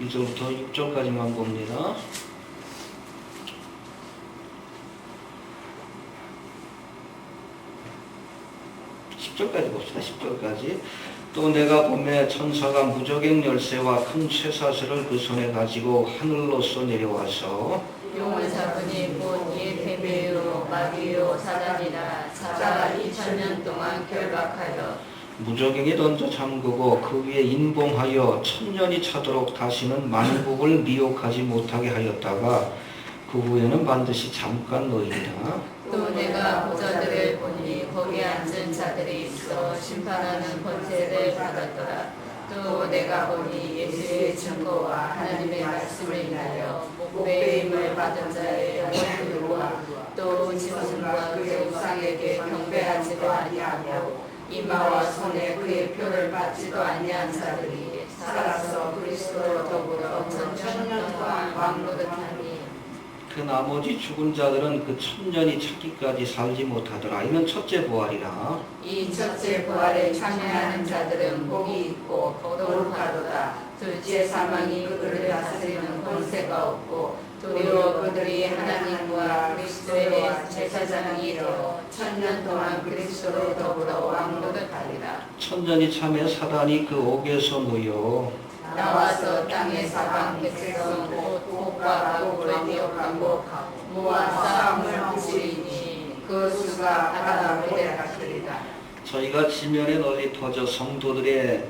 1절부터 6절까지만 봅니다. 10절까지 봅시다. 10절까지. 또 내가 보매 천사가 무저갱 열쇠와 큰 쇠사슬을 그 손에 가지고 하늘로서 내려와서 용을 잡으니 곧 이에 대배요 마귀요 사단이라 자가 2000년 동안 결박하여 무저갱에 던져 잠그고 그 위에 인봉하여 1000년이 차도록 다시는 만국을 미혹하지 못하게 하였다가 그 후에는 반드시 잠깐 너희리라. 또 내가 보자들을 보니 거기 앉은 자들이 있어 심판하는 권세를 받았더라. 또 내가 보니 예수의 증거와 하나님의 말씀을 인하여 목배임을 받은 자의 영혼들과 또 짐승과 그의 우상에게 경배하지도 아니하고 이마와 손에 그의 표를 받지도 아니한 자들이 살아서 그리스도로 더불어 천년 동안 왕노릇하니 그 나머지 죽은 자들은 그 1000년이 차기까지 살지 못하더라. 이는 첫째 부활이라. 이 첫째 부활에 참여하는 자들은 복이 있고 거룩하도다. 둘째 사망이 그들을 다스리는 권세가 없고 도리어 그들이 하나님과 그리스도의 제사장이 되어 1000년 동안 그리스도로 더불어 왕노릇하리라. 1000년이 참에 사단이 그 옥에서 놓여 나와서 땅의 사방 백성 곧 곡과 곡을 미혹하고 무와 싸움을 부리니 그 수가 바다로 같으리라. 저희가 지면에 널리 퍼져 성도들의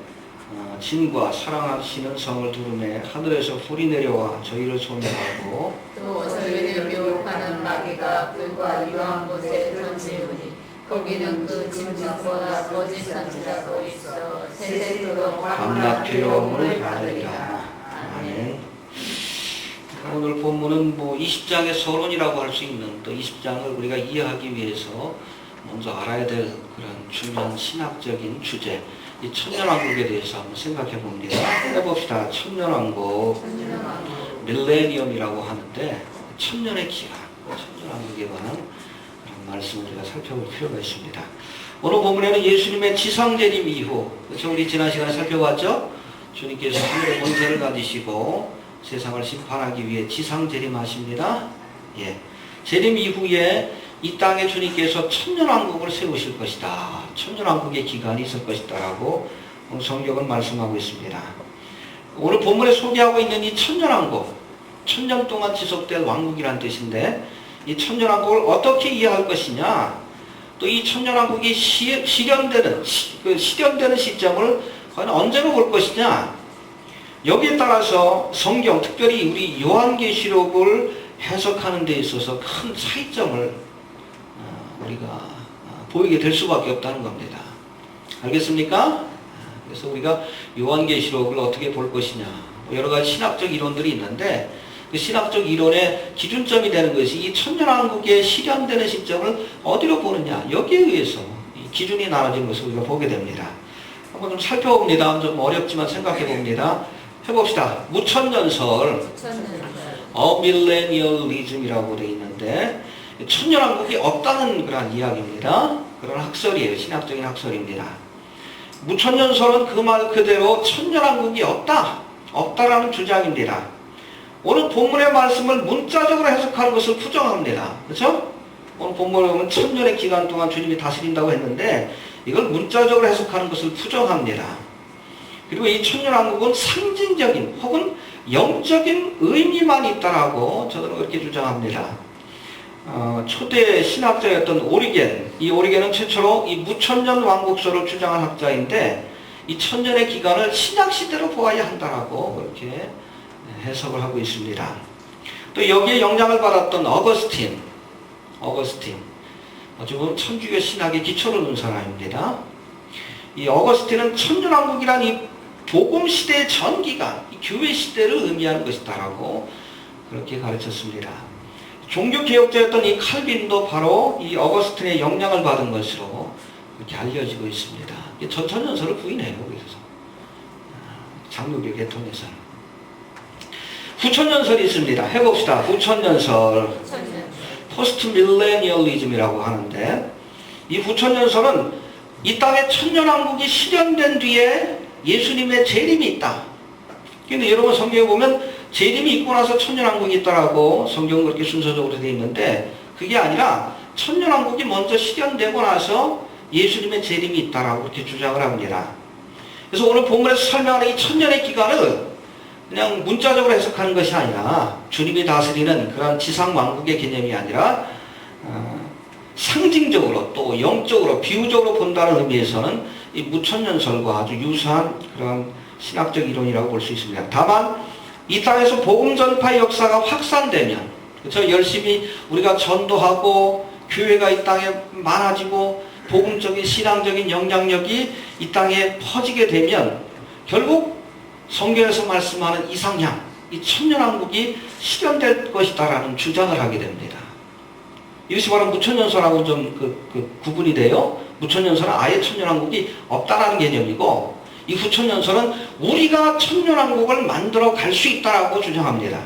진과 사랑하시는 성을 두르매 하늘에서 불이 내려와 저희를 소멸하고 또 저희를 미혹하는 마귀가 불과 유한 곳에 던지우니 거기는 그 짐승보다 거짓 선지자도 있어 세세토록 밤낮 괴로움을 받으리라. 아멘. 오늘 본문은 20장의 서론이라고 할 수 있는 또 20장을 우리가 이해하기 위해서 먼저 알아야 될 그런 중요한 신학적인 주제, 이 천년왕국에 대해서 한번 생각해 봅니다. 해봅시다. 천년왕국, 밀레니엄이라고 하는데 천년의 기간, 천년왕국에 관한 그런 말씀을 우리가 살펴볼 필요가 있습니다. 오늘 본문에는 예수님의 지상재림 이후, 그렇죠? 우리 지난 시간에 살펴봤죠? 주님께서 하늘의 권세를 가지시고 세상을 심판하기 위해 지상재림하십니다. 예. 재림 이후에 이 땅에 주님께서 천년왕국을 세우실 것이다. 천년왕국의 기간이 있을 것이다 라고 성경은 말씀하고 있습니다. 오늘 본문에 소개하고 있는 이 천년왕국, 천년 동안 지속될 왕국이란 뜻인데 이 천년왕국을 어떻게 이해할 것이냐, 또 이 천년왕국이 실현되는 시점을 과연 언제로 볼 것이냐, 여기에 따라서 성경, 특별히 우리 요한계시록을 해석하는 데 있어서 큰 차이점을 우리가 보이게 될 수밖에 없다는 겁니다. 알겠습니까? 그래서 우리가 요한계시록을 어떻게 볼 것이냐, 여러 가지 신학적 이론들이 있는데 그 신학적 이론의 기준점이 되는 것이 이 천년왕국의 실현되는 시점을 어디로 보느냐, 여기에 의해서 기준이 나눠진 것을 우리가 보게 됩니다. 한번 좀 살펴봅니다. 좀 어렵지만 생각해 봅니다. 해봅시다. 무천년설, 어밀레니얼리즘이라고 되어 있는데 천년왕국이 없다는 그런 이야기입니다. 그런 학설이에요. 신학적인 학설입니다. 무천년설은 그 말 그대로 천년왕국이 없다라는 주장입니다. 오늘 본문의 말씀을 문자적으로 해석하는 것을 부정합니다. 그렇죠? 오늘 본문에 보면 천년의 기간 동안 주님이 다스린다고 했는데 이걸 문자적으로 해석하는 것을 부정합니다. 그리고 이 천년왕국은 상징적인 혹은 영적인 의미만 있다라고 저는 그렇게 주장합니다. 초대 신학자였던 오리겐, 이 오리겐은 최초로 이 무천년 왕국설을 주장한 학자인데 이 천년의 기간을 신약시대로 보아야 한다라고 그렇게 해석을 하고 있습니다. 또 여기에 영향을 받았던 어거스틴, 어찌 보면 천주교 신학의 기초를 놓은 사람입니다. 이 어거스틴은 천년왕국이란 이 복음시대의 전기가 이 교회시대를 의미하는 것이다라고 그렇게 가르쳤습니다. 종교개혁자였던 이 칼빈도 바로 이 어거스틴의 영향을 받은 것으로 그렇게 알려지고 있습니다. 천년설을 부인해요. 그래서 장로교 계통에서는 후천년설이 있습니다. 해봅시다. 후천년설, 포스트 밀레니얼리즘이라고 하는데 이 후천년설은 이 땅에 천년왕국이 실현된 뒤에 예수님의 재림이 있다. 근데 여러분 성경에 보면 재림이 있고 나서 천년왕국이 있다라고 성경은 그렇게 순서적으로 되어 있는데 그게 아니라 천년왕국이 먼저 실현되고 나서 예수님의 재림이 있다라고 그렇게 주장을 합니다. 그래서 오늘 본문에서 설명하는 이 천년의 기간을 그냥 문자적으로 해석하는 것이 아니라 주님이 다스리는 그런 지상왕국의 개념이 아니라 상징적으로 또 영적으로 비유적으로 본다는 의미에서는 이 무천년설과 아주 유사한 그런 신학적 이론이라고 볼 수 있습니다. 다만 이 땅에서 복음 전파의 역사가 확산되면 그렇죠? 열심히 우리가 전도하고 교회가 이 땅에 많아지고 복음적인 신앙적인 영향력이 이 땅에 퍼지게 되면 결국 성경에서 말씀하는 이상향, 이 천년왕국이 실현될 것이다라는 주장을 하게 됩니다. 이것이 바로 무천년설하고 좀 구분이 돼요. 무천년설은 아예 천년왕국이 없다라는 개념이고 이 후천년설은 우리가 천년왕국을 만들어 갈 수 있다라고 주장합니다.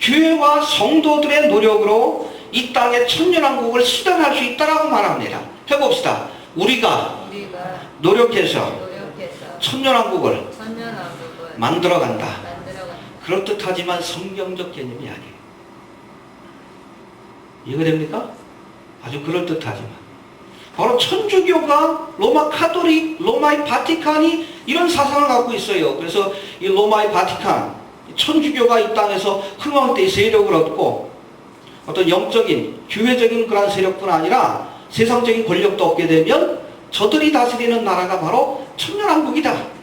교회와 성도들의 노력으로 이 땅에 천년왕국을 실현할 수 있다라고 말합니다. 해봅시다. 우리가 노력해서 천년왕국을 만들어간다. 그럴듯하지만 성경적 개념이 아니에요. 이해가 됩니까? 아주 그럴듯하지만 바로 천주교가 로마 카톨릭, 로마의 바티칸이 이런 사상을 갖고 있어요. 그래서 이 로마의 바티칸, 천주교가 이 땅에서 흥왕 때 세력을 얻고 어떤 영적인, 교회적인 그런 세력뿐 아니라 세상적인 권력도 얻게 되면 저들이 다스리는 나라가 바로 천년왕국이다.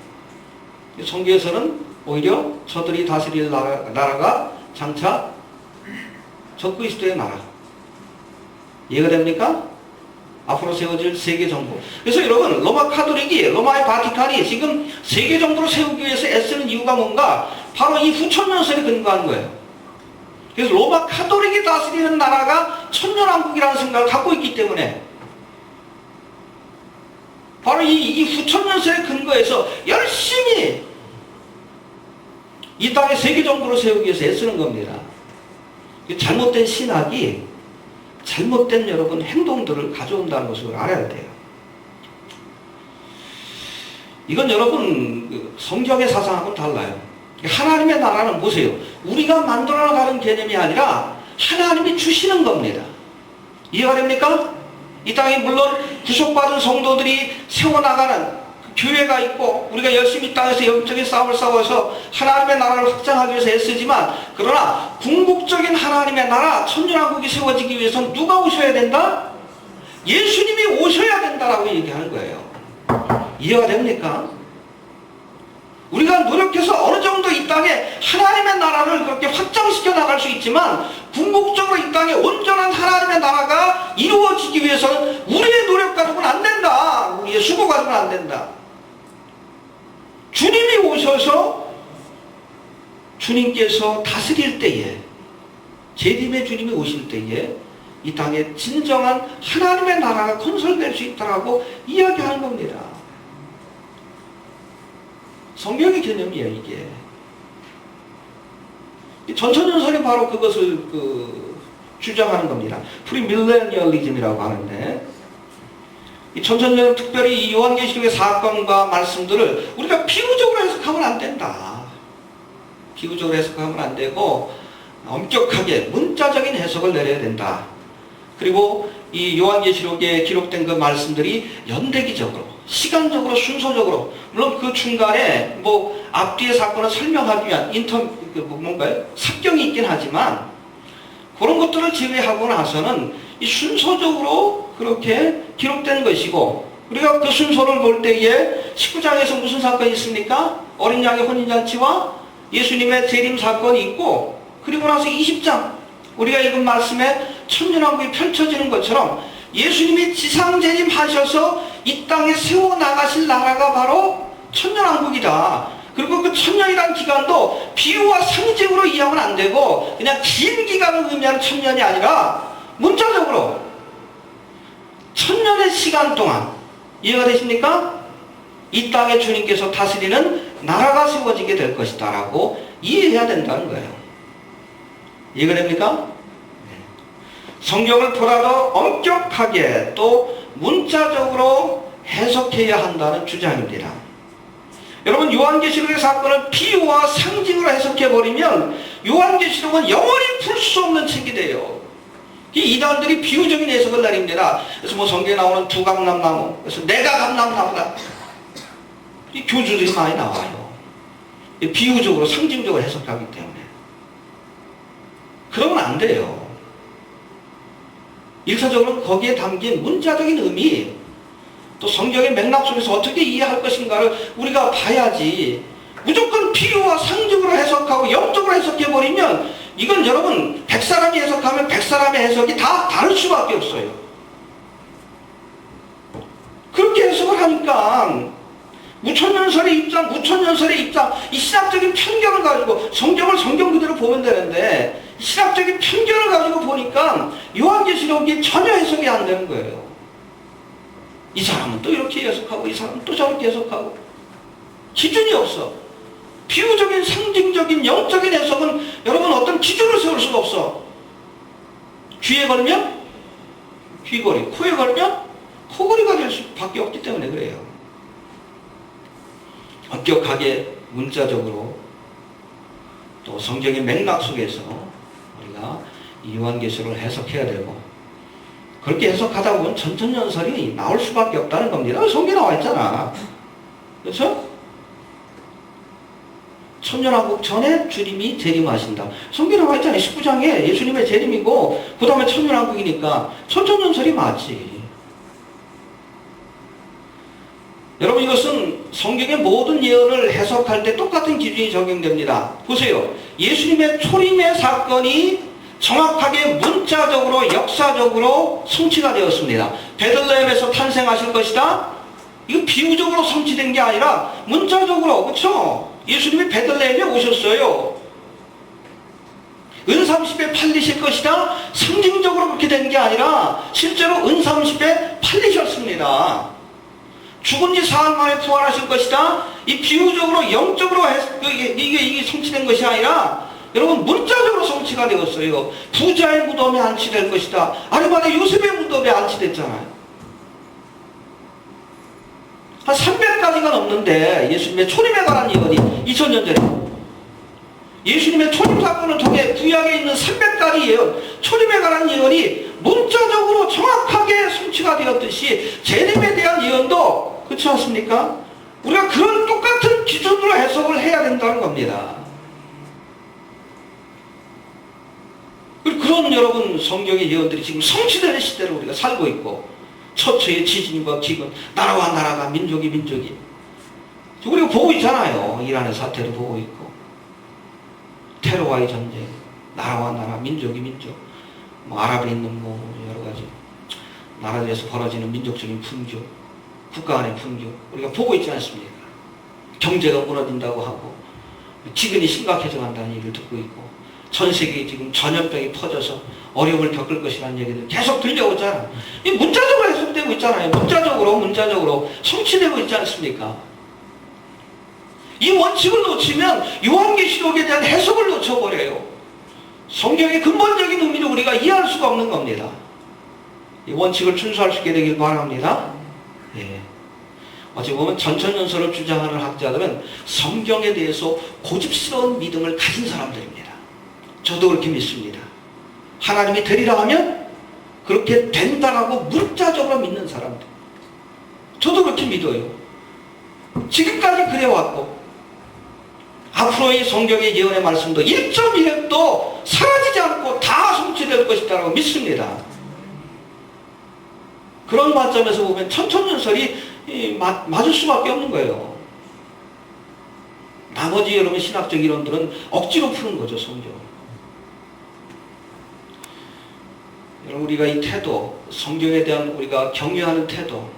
성경에서는 오히려 저들이 다스릴 나라가 장차 적그리스도의 나라. 이해가 됩니까? 앞으로 세워질 세계 정부. 그래서 여러분 로마 카톨릭이 로마의 바티칸이 지금 세계 정부로 세우기 위해서 애쓰는 이유가 뭔가? 바로 이 후천년설에 근거한 거예요. 그래서 로마 카톨릭이 다스리는 나라가 천년왕국이라는 생각을 갖고 있기 때문에 바로 이 후천년설에 근거해서 열심히 이 땅의 세계 정부로 세우기 위해서 애쓰는 겁니다. 잘못된 신학이 잘못된 여러분 행동들을 가져온다는 것을 알아야 돼요. 이건 여러분 성경의 사상하고는 달라요. 하나님의 나라는 보세요. 우리가 만들어가는 개념이 아니라 하나님이 주시는 겁니다. 이해가 됩니까? 이 땅에 물론 구속받은 성도들이 세워나가는 교회가 있고 우리가 열심히 이 땅에서 영적인 싸움을 싸워서 하나님의 나라를 확장하기 위해서 애쓰지만 그러나 궁극적인 하나님의 나라 천년왕국이 세워지기 위해서는 누가 오셔야 된다? 예수님이 오셔야 된다라고 얘기하는 거예요. 이해가 됩니까? 우리가 노력해서 어느 정도 이 땅에 하나님의 나라를 그렇게 확장시켜 나갈 수 있지만 궁극적으로 이 땅에 온전한 하나님의 나라가 이루어지기 위해서는 우리의 노력 가지고는 안 된다. 우리의 수고 가지고는 안 된다. 주님이 오셔서 주님께서 다스릴 때에 재림의 주님이 오실 때에 이 땅에 진정한 하나님의 나라가 건설될 수 있다라고 이야기하는 겁니다. 성경의 개념이에요, 이게. 전천년설이 바로 그것을 주장하는 겁니다. 프리밀레니얼리즘이라고 하는데 이 전천년 특별히 이 요한계시록의 사건과 말씀들을 우리가 비유적으로 해석하면 안 된다. 비유적으로 해석하면 안 되고 엄격하게 문자적인 해석을 내려야 된다. 그리고 이 요한계시록에 기록된 그 말씀들이 연대기적으로 시간적으로 순서적으로 물론 그 중간에 뭐 앞뒤의 사건을 설명하기 위한 뭔가요? 삽경이 있긴 하지만 그런 것들을 제외하고 나서는 이 순서적으로 그렇게 기록된 것이고 우리가 그 순서를 볼 때에 19장에서 무슨 사건이 있습니까? 어린 양의 혼인잔치와 예수님의 재림 사건이 있고 그리고 나서 20장 우리가 읽은 말씀에 천년왕국이 펼쳐지는 것처럼 예수님이 지상재림하셔서 이 땅에 세워나가실 나라가 바로 천년왕국이다. 그리고 그 천년이라는 기간도 비유와 상징으로 이해하면 안 되고 그냥 긴 기간을 의미하는 천년이 아니라 문자적으로 천년의 시간 동안 이해가 되십니까? 이 땅에 주님께서 다스리는 나라가 세워지게 될 것이다 라고 이해해야 된다는 거예요. 이해가 됩니까? 성경을 보다 더 엄격하게 또 문자적으로 해석해야 한다는 주장입니다. 여러분 요한계시록의 사건을 비유와 상징으로 해석해버리면 요한계시록은 영원히 풀 수 없는 책이 돼요. 이 이단들이 비유적인 해석을 내립니다. 그래서 뭐 성경에 나오는 두 감람나무, 그래서 내가 감람나무다. 이 교주들이 많이 나와요. 비유적으로 상징적으로 해석하기 때문에. 그러면 안 돼요. 일차적으로는 거기에 담긴 문자적인 의미, 또 성경의 맥락 속에서 어떻게 이해할 것인가를 우리가 봐야지, 무조건 비유와 상징으로 해석하고 영적으로 해석해버리면 이건 여러분 100사람이 해석하면 100사람의 해석이 다 다를 수밖에 없어요. 그렇게 해석을 하니까 무천년설의 입장, 이 신학적인 편견을 가지고 성경을 성경 그대로 보면 되는데 신학적인 편견을 가지고 보니까 요한계시록이 전혀 해석이 안 되는 거예요. 이 사람은 또 이렇게 해석하고 이 사람은 또 저렇게 해석하고 기준이 없어. 비유적인 방식적인 영적인 해석은 여러분 어떤 기준을 세울 수가 없어. 귀에 걸면 귀걸이, 코에 걸면 코걸이가 될 수밖에 없기 때문에 그래요. 엄격하게 문자적으로 또 성경의 맥락 속에서 우리가 이 요한계시록을 해석해야 되고, 그렇게 해석하다 보면 천천연설이 나올 수밖에 없다는 겁니다. 성경에 나와 있잖아. 그렇죠? 천년왕국 전에 주님이 재림하신다. 성경에 나와 있잖아요. 19장에 예수님의 재림이고 그 다음에 천년왕국이니까 천천연설이 맞지. 여러분, 이것은 성경의 모든 예언을 해석할 때 똑같은 기준이 적용됩니다. 보세요. 예수님의 초림의 사건이 정확하게 문자적으로 역사적으로 성취가 되었습니다. 베들레헴에서 탄생하실 것이다. 이거 비유적으로 성취된 게 아니라 문자적으로, 그렇죠? 예수님이 베들레헴에 오셨어요. 은30배 팔리실 것이다. 상징적으로 그렇게 된 게 아니라 실제로 은30배 팔리셨습니다. 죽은 지 사흘 만에 부활하실 것이다. 이 비유적으로 영적으로 이게 성취된 것이 아니라 여러분 문자적으로 성취가 되었어요. 부자의 무덤에 안치될 것이다. 아리마다 요셉의 무덤에 안치됐잖아요. 한 300가지가 넘는데 예수님의 초림에 관한 예언이 2000년 전에, 예수님의 초림 사건을 통해 구약에 있는 300가지 예언, 초림에 관한 예언이 문자적으로 정확하게 성취가 되었듯이 재림에 대한 예언도 그렇지 않습니까? 우리가 그런 똑같은 기준으로 해석을 해야 된다는 겁니다. 그런 여러분 성경의 예언들이 지금 성취되는 시대를 우리가 살고 있고, 처처의 지진과 기근, 나라와 나라가, 민족이 우리가 보고 있잖아요. 이란의 사태도 보고 있고, 테러와의 전쟁, 나라와 나라, 민족이 뭐 아랍에 있는 뭐 여러 가지 나라들에서 벌어지는 민족적인 풍조, 국가 간의 풍조 우리가 보고 있지 않습니까? 경제가 무너진다고 하고 기근이 심각해져 간다는 얘기를 듣고 있고, 전 세계에 지금 전염병이 퍼져서 어려움을 겪을 것이라는 얘기들 계속 들려오잖아. 이 문자적으로 해석되고 있잖아요. 문자적으로 성취되고 있지 않습니까? 이 원칙을 놓치면 요한계시록에 대한 해석을 놓쳐버려요. 성경의 근본적인 의미를 우리가 이해할 수가 없는 겁니다. 이 원칙을 준수할 수 있게 되길 바랍니다. 예. 어찌 보면 전천연설을 주장하는 학자들은 성경에 대해서 고집스러운 믿음을 가진 사람들입니다. 저도 그렇게 믿습니다. 하나님이 되리라 하면 그렇게 된다라고 문자적으로 믿는 사람들. 저도 그렇게 믿어요. 지금까지 그래왔고, 앞으로의 성경의 예언의 말씀도 1.1획도 사라지지 않고 다 성취될 것이다라고 믿습니다. 그런 관점에서 보면 천천연설이 맞을 수밖에 없는 거예요. 나머지 여러분 신학적 이론들은 억지로 푸는 거죠, 성경. 여러분, 우리가 이 태도, 성경에 대한 우리가 경외하는 태도,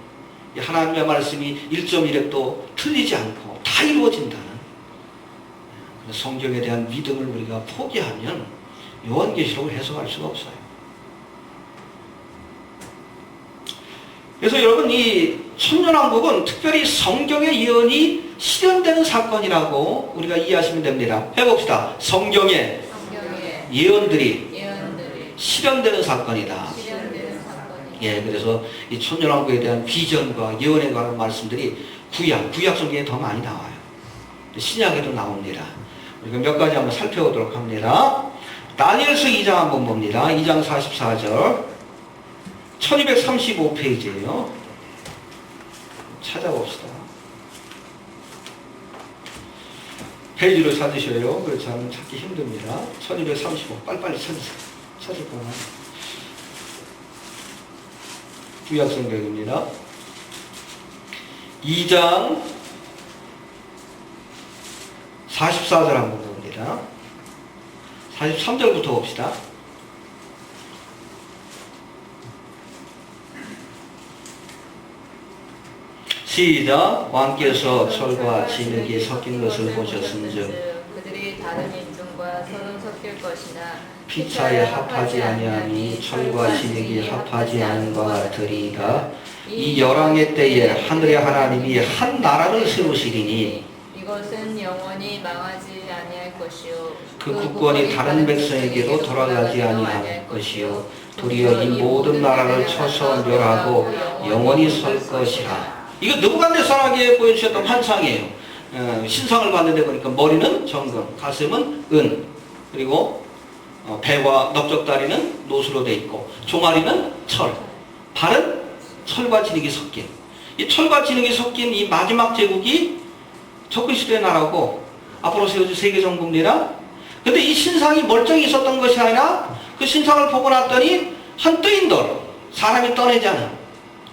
하나님의 말씀이 1.1획도 틀리지 않고 다 이루어진다는 성경에 대한 믿음을 우리가 포기하면 요한계시록을 해석할 수가 없어요. 그래서 여러분, 이 천년왕국은 특별히 성경의 예언이 실현되는 사건이라고 우리가 이해하시면 됩니다. 해봅시다. 성경의 예언들이 실현되는 사건이다. 예, 그래서 이 천년왕국에 대한 비전과 예언에 관한 말씀들이 구약 성경에 더 많이 나와요. 신약에도 나옵니다. 우리가 몇 가지 한번 살펴보도록 합니다. 다니엘서 2장 한번 봅니다. 2장 44절 1235페이지예요. 찾아봅시다. 페이지로 찾으셔요. 그렇지 않으면 찾기 힘듭니다. 1235 빨리빨리 찾으세요. 찾을 거나. 구약성경입니다. 2장 44절 한번 봅니다. 43절부터 봅시다. 시작. 왕께서 철과 진흙이 섞인 것을 보셨은즉 그들이 다른 인중과 서로 섞일 것이나 피차에 합하지 아니하니 철과 진흙이 합하지 않은 것 같으리이다. 이 열왕의 때에 하늘의 하나님이 한 나라를 세우시리니 이것은 영원히 망하지 아니할 것이요 그 국권이 다른 백성에게로 돌아가지 아니할 것이요 도리어 이 모든 나라를 쳐서 멸하고 영원히 설 것이라. 이거 느부갓네살에게 보여주셨던 환상이에요. 신상을 봤는데 보니까 머리는 정금, 가슴은 은, 그리고 배와 넓적다리는 노수로 돼 있고 종아리는 철, 발은 철과 진흙이 섞인, 이 철과 진흙이 섞인 이 마지막 제국이 적그리스도의 나라고 앞으로 세워질 세계 정부입니다. 근데 이 신상이 멀쩡히 있었던 것이 아니라 그 신상을 보고 났더니 한 뜨인 돌, 사람이 떠내지 않은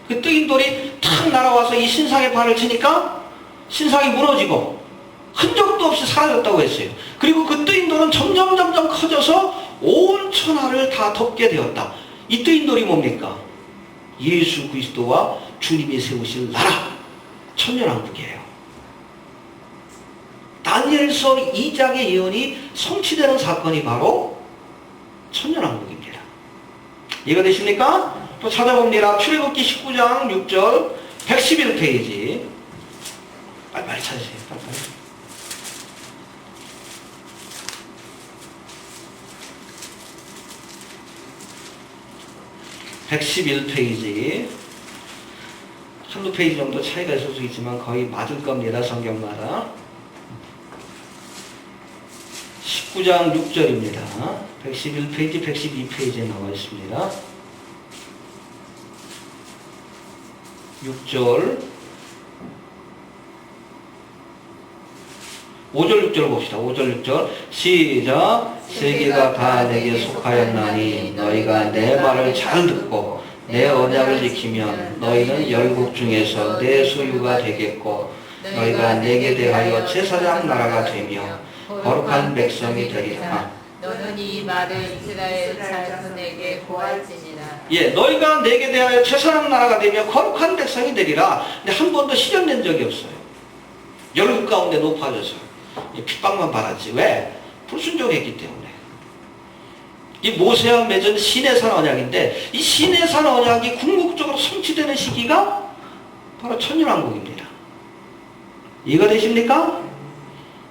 그 뜨인 돌이 탁 날아와서 이 신상에 발을 치니까 신상이 무너지고 흔적도 없이 사라졌다고 했어요. 그리고 그 뜨인 돌은 점점 커져서 온 천하를 다 덮게 되었다. 이 뜨인 돌이 뭡니까? 예수 그리스도와 주님이 세우실 나라, 천년왕국이에요. 다니엘서 2장의 예언이 성취되는 사건이 바로 천년왕국입니다. 이해가 되십니까? 또 찾아봅니다. 출애굽기 19장 6절 111페이지 빨리 찾으세요. 빨리. 111페이지 한두 페이지 정도 차이가 있을 수 있지만 거의 맞을 겁니다. 성경마다 19장 6절입니다. 111페이지 112페이지에 나와 있습니다. 6절 5절 6절 봅시다. 5절 6절 시작. 세계가 다 내게 속하였나니 너희가 내 말을 잘 듣고 내 언약을 지키면 너희는 열국 중에서 내 소유가 되겠고 너희가 내게 대하여 제사장 나라가 되며 거룩한 백성이 되리라. 너는 이 말을 이스라엘 자손에게 고할지니라. 예, 너희가 내게 대하여 제사장 나라가 되며 거룩한 백성이 되리라. 근데 한 번도 실현된 적이 없어요. 열국 가운데 높아져서 핍박만 받았지. 왜? 불순종했기 때문에. 이 모세와 맺은 시내산 언약인데 이 시내산 언약이 궁극적으로 성취되는 시기가 바로 천년왕국입니다. 이해가 되십니까?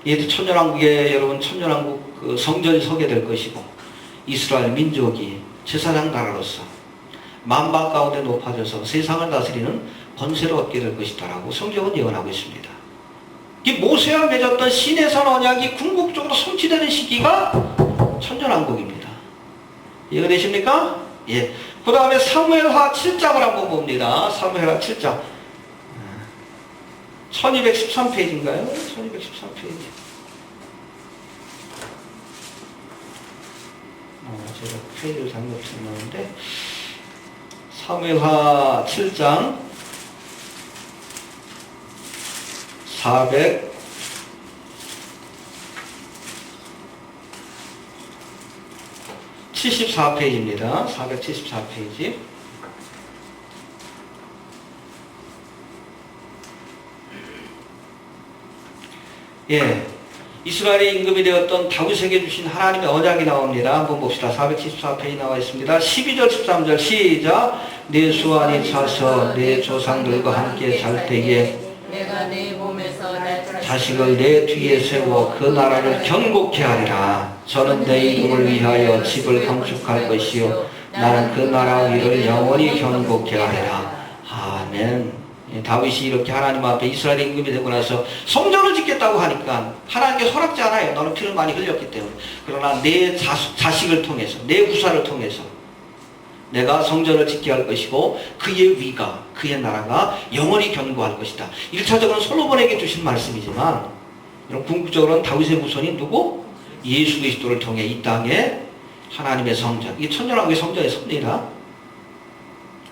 이제 천년왕국에 여러분 천년왕국 그 성전이 서게 될 것이고 이스라엘 민족이 제사장 나라로서 만박 가운데 높아져서 세상을 다스리는 권세를 얻게 될 것이다라고 성경은 예언하고 있습니다. 이 모세와 맺었던 시내산 언약이 궁극적으로 성취되는 시기가 천년왕국입니다. 이해가 되십니까? 예. 그 다음에 사무엘하 7장을 한번 봅니다. 사무엘하 7장 1213페이지인가요? 1213페이지. 제가 페이지를 잘못 썼는데 사무엘하 7장 474페이지입니다. 474페이지. 예, 이스라엘의 임금이 되었던 다윗에게 주신 하나님의 언약이 나옵니다. 한번 봅시다. 474페이지 나와 있습니다. 12절 13절 시작. 내 수완이 차서 내 조상들과 함께 잘 때에 내가 내 몸에서 날 자식을 내 뒤에 세워 그 나라를 견고케 하리라. 저는 내 이름을 위하여 집을 건축할 것이요 나는 그 나라 위를 영원히 견고케 하리라. 아멘. 예, 다윗이 이렇게 하나님 앞에 이스라엘의 임금이 되고 나서 성전을 짓겠다고 하니까 하나님께 허락지 않아요. 너는 피를 많이 흘렸기 때문에. 그러나 내 자식을 통해서, 내 후사를 통해서 내가 성전을 짓게 할 것이고 그의 위가, 그의 나라가 영원히 견고할 것이다. 1차적으로는 솔로몬에게 주신 말씀이지만 이런 궁극적으로는 다윗의 후손인 누구? 예수 그리스도를 통해 이 땅에 하나님의 성전, 이게 천년왕국의 성전의 섭리라.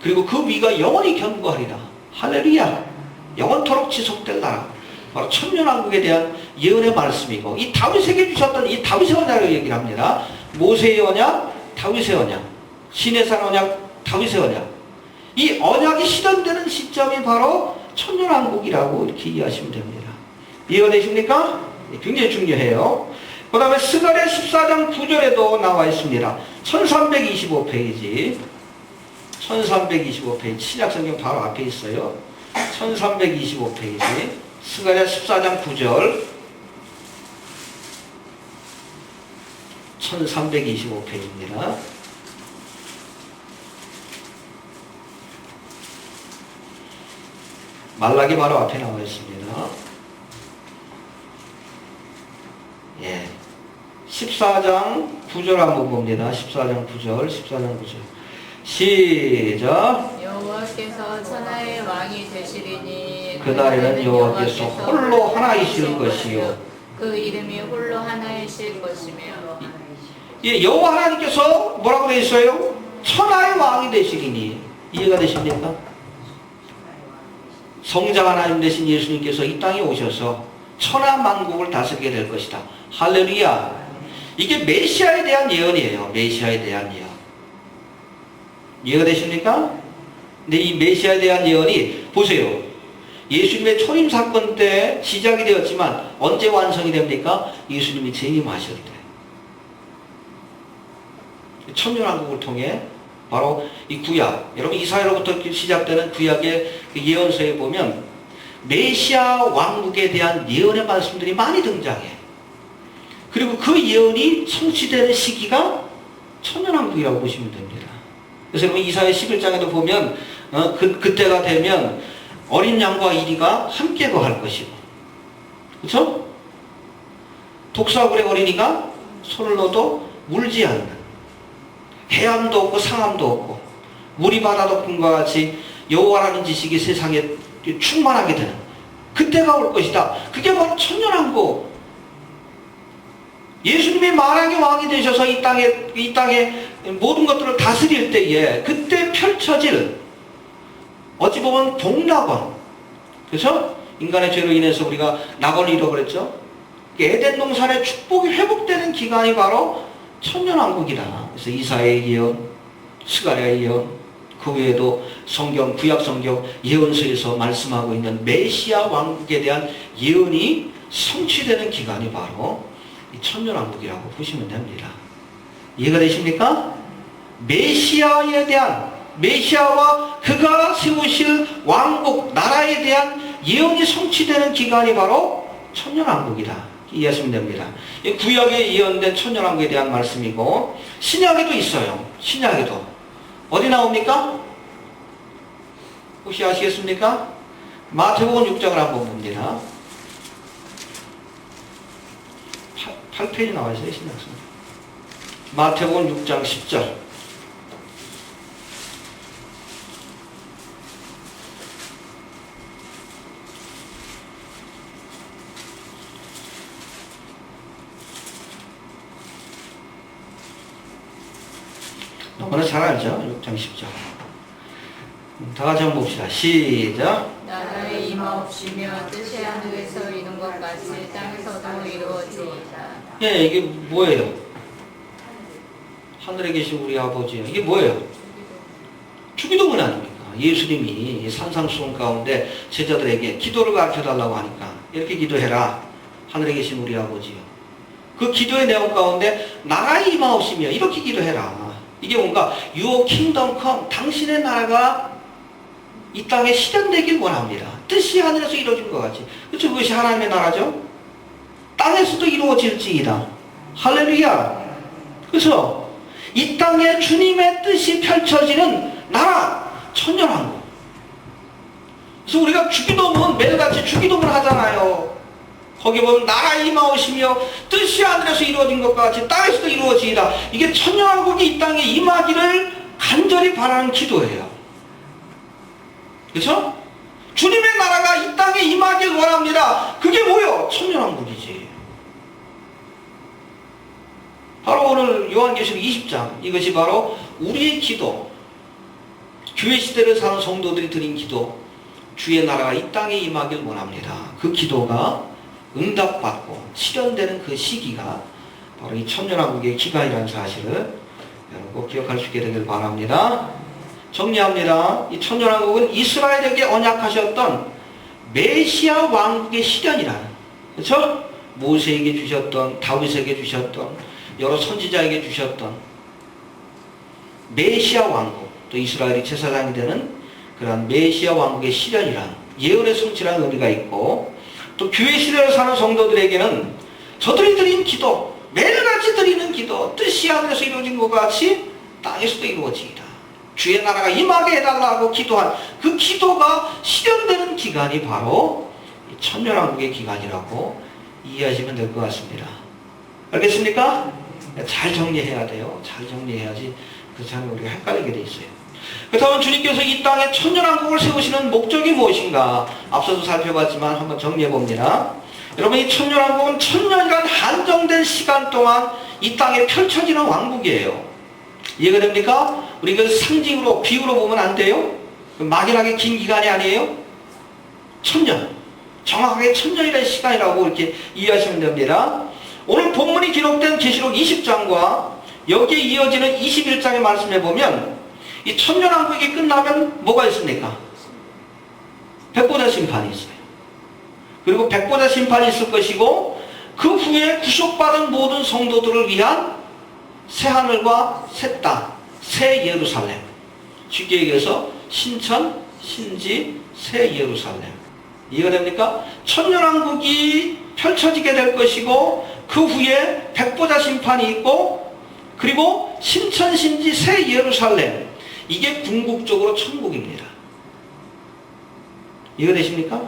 그리고 그 위가 영원히 견고하리라. 할렐루야. 영원토록 지속될 나라. 바로 천년왕국에 대한 예언의 말씀이고, 이 다윗에게 주셨던 이 다윗의 언약을 얘기를 합니다. 모세의 언약, 다윗의 언약, 시내산 언약, 다윗의 언약. 이 언약이 실현되는 시점이 바로 천년왕국이라고 이렇게 이해하시면 됩니다. 이해가 되십니까? 굉장히 중요해요. 그 다음에 스가랴 14장 9절에도 나와 있습니다. 1325페이지. 1325페이지. 신약성경 바로 앞에 있어요. 1325페이지. 스가랴 14장 9절. 1325페이지입니다. 말라기 바로 앞에 나와 있습니다. 예. 14장 9절 한번 봅니다. 14장 9절, 14장 9절. 시작. 여호와께서 천하의 왕이 되시리니 그날에는 여호와께서 홀로 하나이실 것이요. 그 이름이 홀로 하나이실 것이며. 예, 여호와 하나님께서 뭐라고 되어 있어요? 천하의 왕이 되시리니. 이해가 되십니까? 성자 하나님 되신 예수님께서 이 땅에 오셔서 천하 만국을 다스리게 될 것이다. 할렐루야. 이게 메시아에 대한 예언이에요. 메시아에 대한 예언. 이해가 되십니까? 근데 이 메시아에 대한 예언이 보세요. 예수님의 초림 사건 때 시작이 되었지만 언제 완성이 됩니까? 예수님이 재림하실 때. 천년왕국을 통해 바로 이 구약, 여러분 이사야로부터 시작되는 구약의 예언서에 보면 메시아 왕국에 대한 예언의 말씀들이 많이 등장해. 그리고 그 예언이 성취되는 시기가 천년왕국이라고 보시면 됩니다. 그래서 여러분 이사야 11장에도 보면 그때가 되면 어린 양과 이리가 함께 거할 것이고, 그렇죠? 독사굴의 어린이가 손을 넣어도 물지 않는, 해암도 없고 상암도 없고 물이 바다 덮음과 같이 여호와라는 지식이 세상에 충만하게 되는 그때가 올 것이다. 그게 바로 천년왕국. 예수님이 만왕의 왕이 되셔서 이 땅에 모든 것들을 다스릴 때에 그때 펼쳐질, 어찌 보면 복락원, 그래서 인간의 죄로 인해서 우리가 낙원을 잃어버렸죠. 에덴 동산의 축복이 회복되는 기간이 바로 천년왕국이다. 그래서 이사야의 예언, 스가랴의 예언, 그 외에도 성경, 구약 성경 예언서에서 말씀하고 있는 메시아 왕국에 대한 예언이 성취되는 기간이 바로 이 천년왕국이라고 보시면 됩니다. 이해가 되십니까? 메시아에 대한, 메시아와 그가 세우실 왕국, 나라에 대한 예언이 성취되는 기간이 바로 천년왕국이다. 이해하시면 됩니다. 구약에 예언된 천년왕국에 대한 말씀이고, 신약에도 있어요. 신약에도. 어디 나옵니까? 혹시 아시겠습니까? 마태복음 6장을 한번 봅니다. 8페이지 나와 있어요. 신약성. 마태복음 6장 10절. 너무나 잘 알죠? 6장 10절. 다 같이 한번 봅시다. 시작. 나라의 임하옵시며 뜻이 하늘에서 이룬 것 같이 땅에서도 이루어지이다. 예, 이게 뭐예요? 하늘에 계신 우리 아버지요. 이게 뭐예요? 주기도문 아닙니까? 예수님이 산상수훈 가운데 제자들에게 기도를 가르쳐달라고 하니까 이렇게 기도해라. 하늘에 계신 우리 아버지요. 그 기도의 내용 가운데 나라의 임하옵시며 이렇게 기도해라. 이게 뭔가 Your kingdom come, 당신의 나라가 이 땅에 실현되길 원합니다. 뜻이 하늘에서 이루어진 것 같이. 그렇죠? 그것이 하나님의 나라죠. 땅에서도 이루어질지이다. 할렐루야. 그래서 이 땅에 주님의 뜻이 펼쳐지는 나라, 천년왕국. 그래서 우리가 주기도문 매일같이 주기도문 하잖아요. 거기 보면 나라의 임하오시며 뜻이 하늘에서 이루어진 것과 같이 땅에서도 이루어지이다. 이게 천년왕국이 이 땅에 임하기를 간절히 바라는 기도예요. 그렇죠? 주님의 나라가 이 땅에 임하길 원합니다. 그게 뭐요? 천년왕국이지. 바로 오늘 요한계시록 20장, 이것이 바로 우리의 기도, 교회 시대를 사는 성도들이 드린 기도, 주의 나라가 이 땅에 임하길 원합니다. 그 기도가 응답받고 실현되는 그 시기가 바로 이 천년왕국의 기간이라는 사실을 여러분 꼭 기억할 수 있게 되길 바랍니다. 정리합니다. 이 천년왕국은 이스라엘에게 언약하셨던 메시아 왕국의 실현이라는, 그렇죠? 모세에게 주셨던, 다윗에게 주셨던, 여러 선지자에게 주셨던 메시아 왕국, 또 이스라엘이 제사장이 되는 그런 메시아 왕국의 실현이란 예언의 성취라는 의미가 있고, 또 교회 시대를 사는 성도들에게는 저들이 드린 기도, 매일같이 드리는 기도, 뜻이 하늘에서 이루어진 것 같이 땅에서도 이루어지이다. 주의 나라가 임하게 해달라고 기도한 그 기도가 실현되는 기간이 바로 천년왕국의 기간이라고 이해하시면 될 것 같습니다. 알겠습니까? 잘 정리해야 돼요. 잘 정리해야지 그렇지 않으면 우리가 헷갈리게 돼 있어요. 그렇다면 주님께서 이 땅에 천년왕국을 세우시는 목적이 무엇인가? 앞서도 살펴봤지만 한번 정리해 봅니다. 여러분, 이 천년왕국은 천년간 한정된 시간 동안 이 땅에 펼쳐지는 왕국이에요. 이해가 됩니까? 우리 그 상징으로, 비유로 보면 안 돼요? 막연하게 긴 기간이 아니에요? 천년. 정확하게 천년이라는 시간이라고 이렇게 이해하시면 됩니다. 오늘 본문이 기록된 계시록 20장과 여기에 이어지는 21장의 말씀해 보면 이 천년왕국이 끝나면 뭐가 있습니까? 백보자 심판이 있어요. 그리고 백보자 심판이 있을 것이고, 그 후에 구속받은 모든 성도들을 위한 새하늘과 새 땅, 새 예루살렘, 쉽게 얘기해서 신천, 신지, 새 예루살렘. 이해가 됩니까? 천년왕국이 펼쳐지게 될 것이고, 그 후에 백보자 심판이 있고, 그리고 신천, 신지, 새 예루살렘, 이게 궁극적으로 천국입니다. 이해가 되십니까?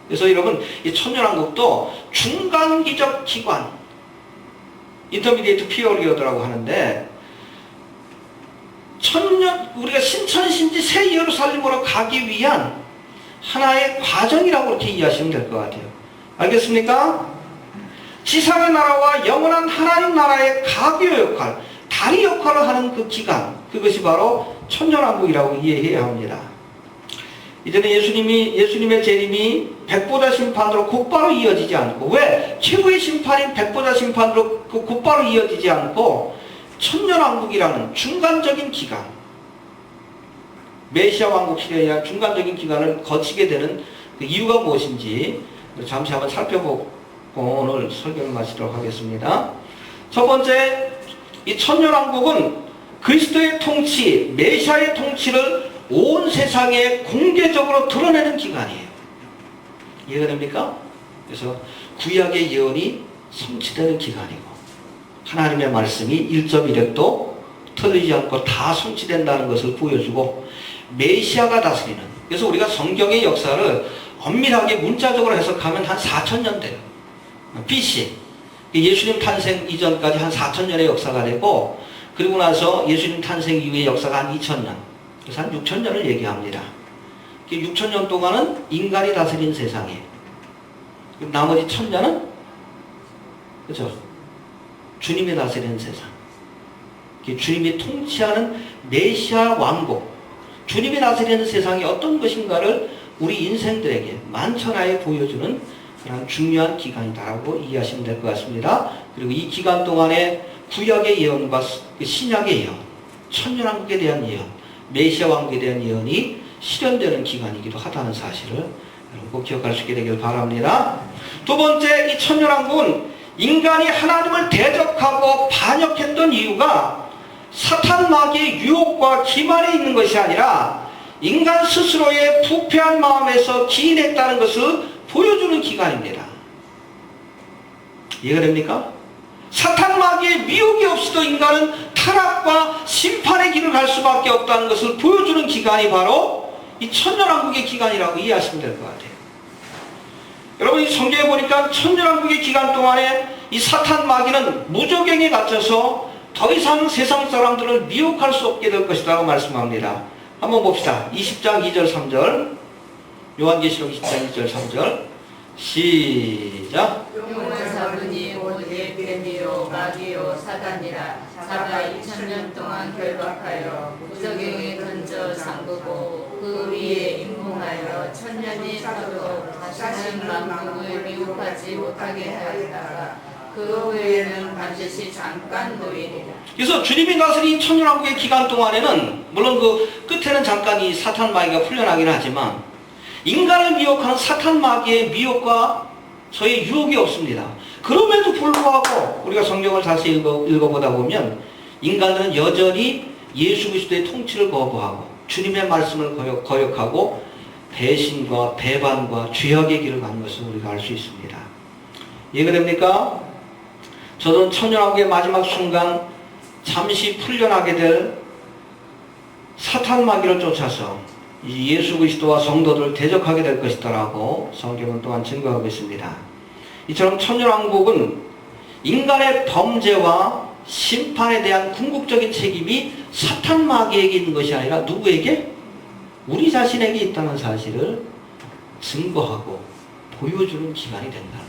그래서 여러분, 이 천년왕국도 중간기적 기관, 인터미디에이트 피어리어드라고 하는데, 우리가 신천신지 새 예루살렘으로 가기 위한 하나의 과정이라고 이렇게 이해하시면 될 것 같아요. 알겠습니까? 지상의 나라와 영원한 하나님 나라의 가교 역할, 다리 역할을 하는 그 기간, 그것이 바로 천년왕국이라고 이해해야 합니다. 이제는 예수님의 재림이 백보자 심판으로 곧바로 이어지지 않고, 왜? 최후의 심판인 백보자 심판으로 곧바로 이어지지 않고 천년왕국이라는 중간적인 기간, 메시아 왕국 시대에 중간적인 기간을 거치게 되는 그 이유가 무엇인지 잠시 한번 살펴보고 오늘 설교를 마치도록 하겠습니다. 첫 번째, 이 천년왕국은 그리스도의 통치, 메시아의 통치를 온 세상에 공개적으로 드러내는 기간이에요. 이해가 됩니까? 그래서 구약의 예언이 성취되는 기간이고, 하나님의 말씀이 1.1획도 틀리지 않고 다 성취된다는 것을 보여주고, 메시아가 다스리는, 그래서 우리가 성경의 역사를 엄밀하게 문자적으로 해석하면 한 4,000년 돼요. BC, 예수님 탄생 이전까지 한 4,000년의 역사가 되고, 그리고 나서 예수님 탄생 이후의 역사가 한 2,000년, 그래서 한 6,000년을 얘기합니다. 6,000년 동안은 인간이 다스린 세상이에요. 나머지 1,000년은, 그렇죠? 주님이 다스리는 세상. 주님이 통치하는 메시아 왕국, 주님이 다스리는 세상이 어떤 것인가를 우리 인생들에게 만천하에 보여주는 그런 중요한 기간이다라고 이해하시면 될 것 같습니다. 그리고 이 기간 동안에 구약의 예언과 신약의 예언, 천년왕국에 대한 예언, 메시아 왕국에 대한 예언이 실현되는 기간이기도 하다는 사실을 여러분 꼭 기억할 수 있게 되길 바랍니다. 두 번째, 이 천년왕국은 인간이 하나님을 대적하고 반역했던 이유가 사탄 마귀의 유혹과 기만에 있는 것이 아니라 인간 스스로의 부패한 마음에서 기인했다는 것을 보여주는 기간입니다. 이해가 됩니까? 사탄 마귀의 미혹이 없이도 인간은 타락과 심판의 길을 갈 수밖에 없다는 것을 보여주는 기간이 바로 이 천년왕국의 기간이라고 이해하시면 될 것 같아요. 여러분 이 성경에 보니까 천년왕국의 기간 동안에 이 사탄 마귀는 무저갱에 갇혀서 더 이상 세상 사람들을 미혹할 수 없게 될 것이라고 말씀합니다. 한번 봅시다. 20장 2절 3절 요한계시록 20장 2절 3절 시작. 용을 잡으니 곧 뱀이요 마귀요 사단이라 사가 2000년 동안 결박하여 무저갱에 던져 잠그고 그 위에 임공하여 천년이 차도록 다시는 만국을 미혹하지 못하게 하였다가 그 후에는 반드시 잠깐 노이리라. 그래서 주님이 다스린 천년왕국의 기간 동안에는 물론 그 끝에는 잠깐 이 사탄 마귀가 풀려나긴 하지만 인간을 미혹하는 사탄 마귀의 미혹과 소위 유혹이 없습니다. 그럼에도 불구하고 우리가 성경을 다시 읽어보다 보면 인간들은 여전히 예수 그리스도의 통치를 거부하고 주님의 말씀을 거역하고 배신과 배반과 죄악의 길을 가는 것을 우리가 알 수 있습니다. 이해가 됩니까? 저는 천년왕국의 마지막 순간 잠시 풀려나게 될 사탄 마귀를 쫓아서 예수 그리스도와 성도들을 대적하게 될 것이다라고 성경은 또한 증거하고 있습니다. 이처럼 천년왕국은 인간의 범죄와 심판에 대한 궁극적인 책임이 사탄 마귀에게 있는 것이 아니라 누구에게? 우리 자신에게 있다는 사실을 증거하고 보여주는 기간이 된다.